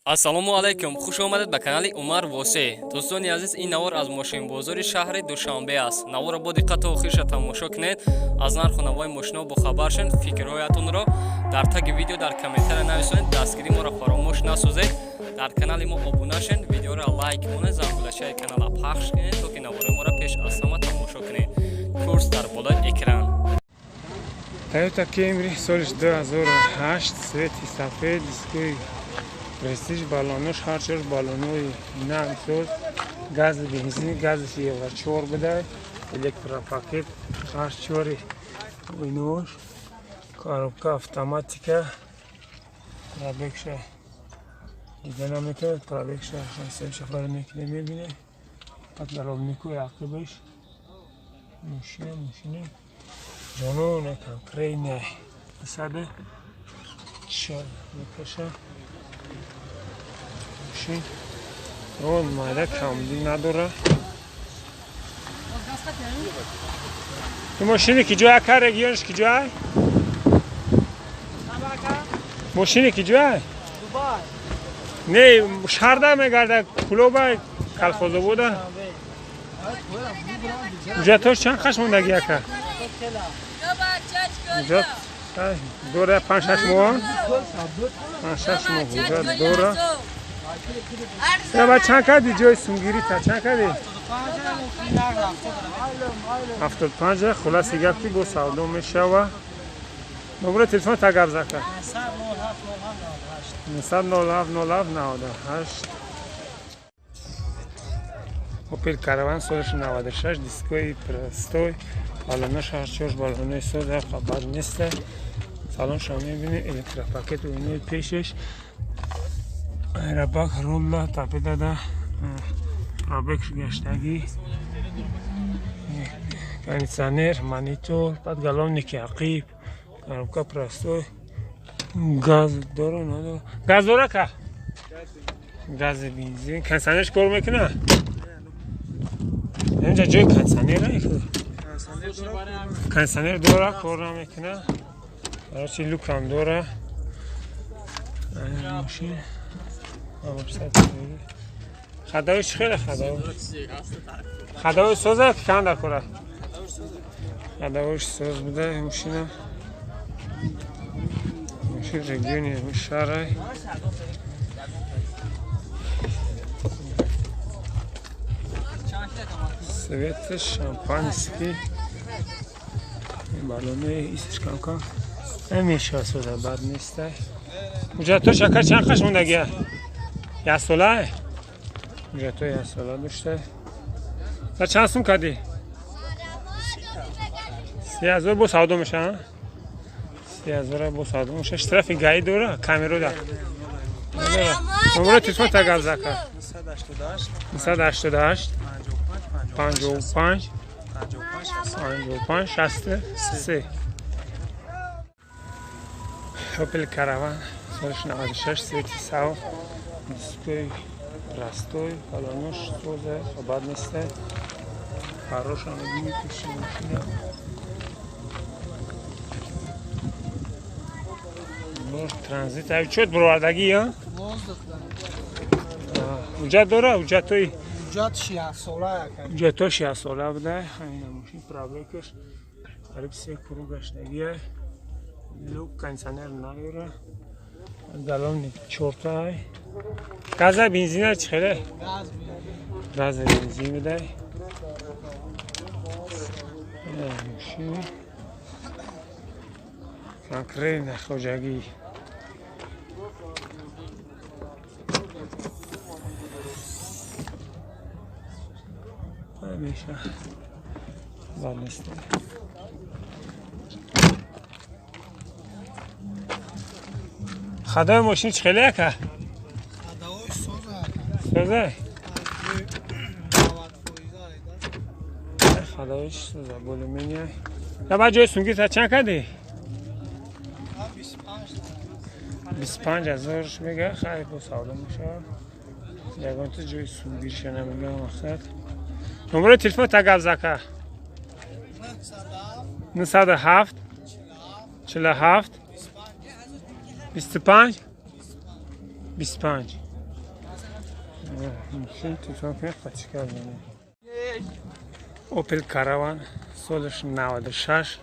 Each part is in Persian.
ассалому алайкум, хуш омадед ба канали Умар Восе. Дӯстони азиз, ин навор аз мошинбозори шаҳри Душанбе аст. Наворро бо диққату охирша тамошо кунед. Аз нарху навои мошино бохабар шавед. Фикрҳоятонро дар таги видео дар комментария нависонед. Дастгирии моро фаромӯш насозед. Дар канали мо обуна шавед, видеоро лайк кунед, замбулашаи канала пахш кунед, то ки навораи моро пеш аз ҳама тамошо кунед. Курс дар болои экран. Toyota Camry солиш 2008, свети сафед, дискои престиж, балонош ҳарчор балонои намсоз, газ бензин, гази Евро 4 будай, электропакет, ҳарчори инош, коробка автоматика, пробегша дида наметавад, пробегша 7 мекне мебине, подголовнику ақибаш, мошина جنون کنکرینه ساده چه میکشه ماشین اون ماده کاملی نداره این ماشینی که جای کار رگیونش که جای ماشینی که جای نه شهرده میگرده کلوبه کلخوزه بوده اونجا توش چند خش موندگی اکر اونجا دوره 5-6 ماه 5-6 ماه اونجا دوره یا با چند کردی جای سونگیری تا چند کردی 75 خلاص گفتی با سودو میشه و نمره تلفن تا گفت زکر 907 Opel Caravan سالش 96 دیسکوی پرستوی بالونش هرچوش بالونای ساز خبر نیسته سالن شما میبینید الکتروپاکت و اینوی پیشش ایرباگ رولا تاپی داده پرابکش گشتگی کانیسانر مانیتور بعد گلونیکی عقیب کارمکا پرستوی گاز داره نداره گاز داره که گاز بنزین کانیسانرش کار میکنه اینجا جای کنسانر نیست کنسانر داره کار نمیکنه برای لوک هم داره این ماشین خدایش خیلی خدایش سازه که کن در کاره خدایش ساز بوده ماشین رگیونی شهره سویت شامپانسکی بالونه ایستش کانکا همیشه سوده بد نیسته اونجا تو شکر چند خش موندگیه؟ یه ساله؟ اونجا تو یه ساله داشته و چند سوم کردی؟ 30,000 با سودو میشه 30,000 با سودو میشه اشترافی گایی دوره کامیرو دار نمره تلفن تا گفت زکر 988 55 63 Opel Caravan سالش 96 سویتی ساو دیسکوی راستوی بالونش سوزه خبر نیسته فراش هم دیگه کشی ماشینه نور ترانزیت هایی چود بروردگی ها؟ اونجا داره اونجا توی اونجا تو 6 ساله بوده این ماشین پرابکش قریب 3 کرو گشتگیه لوک کنسانر نداره گلون چورتا های گاز بنزین ها چی خیلی؟ گاز بنزین بوده ماشین کنکرین خوجگی همیشه بر نیسته خدای ماشین چه خیلیه که؟ سوزه خدایش سوزه بولومینیه یا باید جای سونگی تا چند کردی؟ 25,000 میگه خیلی با سودا میشه یکان تو جای سونگیش نمیگه مقصد نمره تلفن تا گفت زکر 907 47 25 25 ماشین تلفن کنه قاطی کردن. اوپل کاروان سالش 96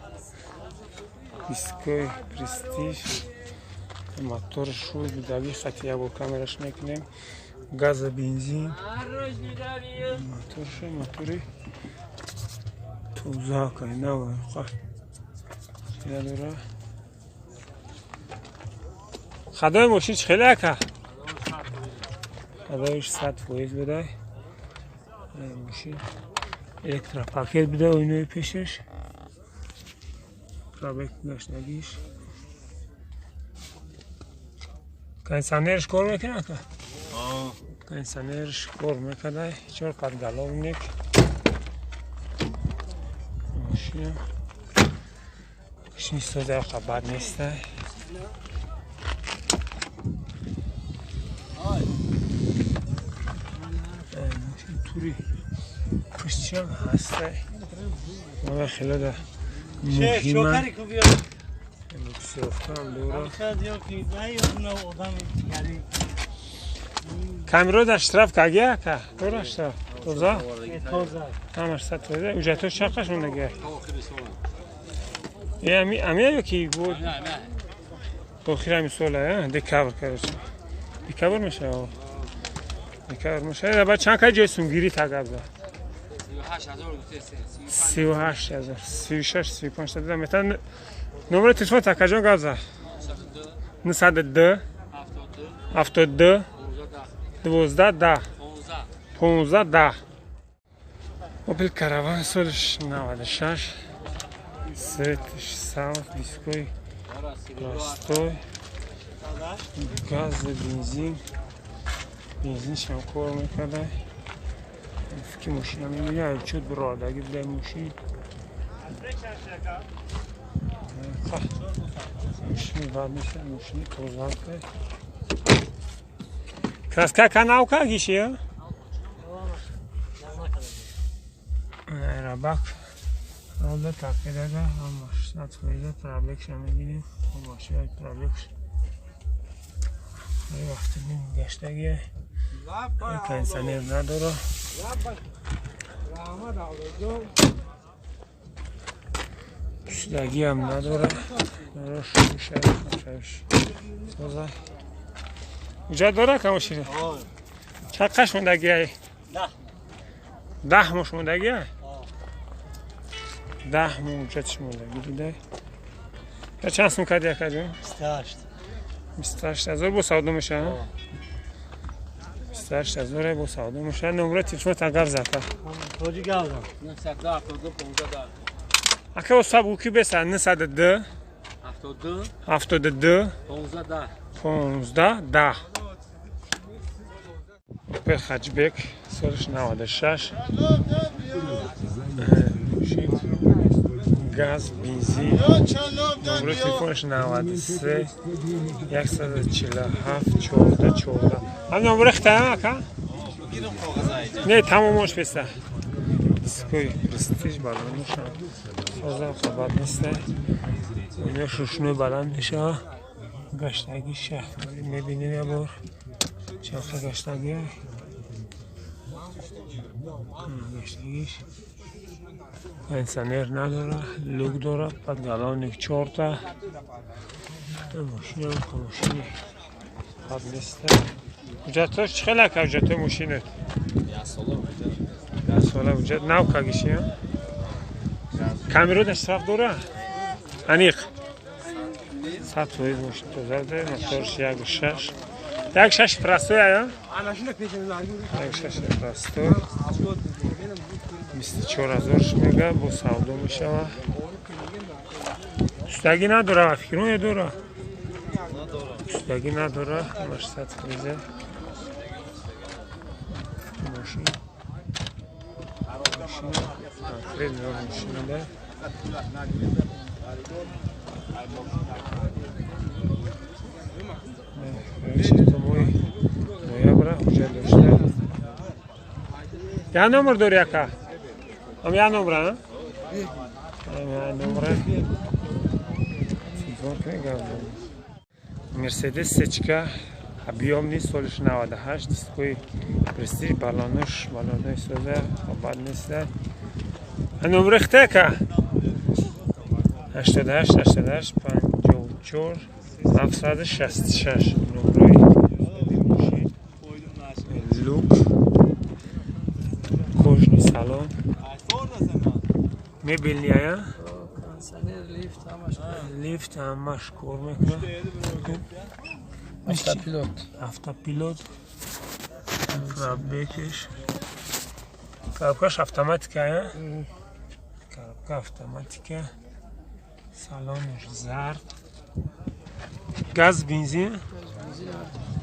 دیسکوی پرستیژ موتورش رو بدوی خطی با کامرش میکنیم گاز بنزین موتوری توزا کنی نه خواه یادورا خدای ماشین چه خیلی اکا خدایش 100 فویز بده ماشین الکترا پاکت بده اینوی پیشش پرابک گشنگیش کنسانرش کار میکنه که؟ کنسانرش کار میکنه چور قد گلاونیک ماشین سوزه خبر نیسته ماشین توری پشتی هم هسته ما خیلی ده مهمه لوکسیوفتا هم دورا کامیرو در اشتراف کگیه که دورا اشتراف توزا؟ همش 100 توزه اوجتوش چقدر شونده گه؟ امیه یا کی بود؟ بخیر همی سوله دیکاور کرده دیکاور میشه دیکاور میشه بعد چند که جایسون گیری تگب ده 38,000 36 35 دیدم میتن نمره تلفن تکجان گذار 902 72 12 10 15 10 اوپل کاروان سالش 96 سیتش ساوت دیسکوی راستوی گاز بنزینش هم کار میکنه فکر ماشین هم میبینه چود برادگی بده ماشین ماشین بعد میشه ماشین توزان که kraska kanałka gdzieś je? Rabak. Orada takip eder. Ama satmayla problem şamilini. Ama şey problem. Bir vaxtın geçtiği. Kansaner nadoro. Şdagi ham nadoro. Roş. Sozay. Uca dora kamoşiri. Çakaş mundagi ay? 10 moş mundagi ay? 10 moş mundagi bide. Kaç sum kadi yakacım? 28,000 bu savdo میشه. 28,000 bu savdo میشه. نمره تلفن تقر زاتا. توجی گاودا. 972 Aka o sabu ki besa 902 72 15 10 به خجبک سالش 96 گاز بنزین نمره تلفنش 93 147 14 هم نمره اختیار اکا؟ نه تمامش بسته اسکوی پرستیژ بالانش سازم خبر نیسته اینه ششنوی بلندشه گشتگی شهر میبینیم یه بار چرخ گشتگی گشتگیش انسانر نداره لوک داره بعد گلانک 4 تا ماشین هم ماشینی خب نیسته اجتاش چه خیلی که اجتای ماشینت؟ 10 ساله اجت نو کگیشی هم؟ کامیرو دست طرف داره؟ انیق 100 تویز ماشین تو زده موتورش 1.6 1.6 پرستوی ها؟ 1.6 پرستوی 24,000 میگه با سودو میشه دوستگی نداره و فکرون یه دوره دوستگی نداره مرسد فریزه ماشین خیلی ماشین ده یا نمبر داری اکا؟ هم یا نمبر ها؟ یا نمبر مرسدس سچکا بیام نیست سالش 98 دیسکوی پرستیج بالانش سازه آباد نیست نمره خته که 88 88 54 766 نمره لوک کوشنی سالن میبینی یا؟ لیفت همش کار میکنه هفته پیلوت فراب بکش فرابکش автоматика یا؟ فرابکش автоматика سالانش زرد گاز بنزین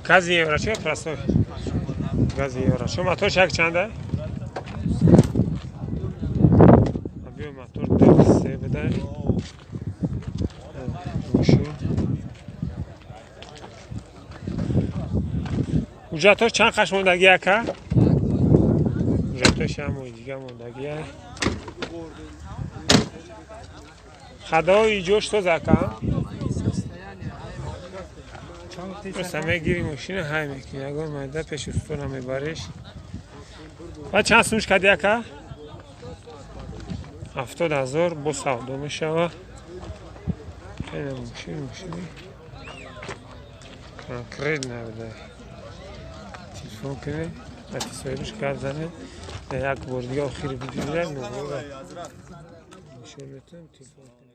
گاز یورا چه پرستوی گاز یورا شما موتورش یک چنده؟ ابیو موتور درسته بده اوجاتور چند قش موندگی اکا؟ اوجاتورش هم دیگه موندگی های خدای جوش تو زکا؟ بس همه گیری ماشین های میکنی اگر مایده پیش استون هم میباریش و چند سوش کدی اکا؟ 70,000 با سودو میشه خیلی ماشینی کنکرید نبوده تلفون کنه و تصویرش کار زنه یک بار دیگه آخری ویدیو میشه تلفون کنه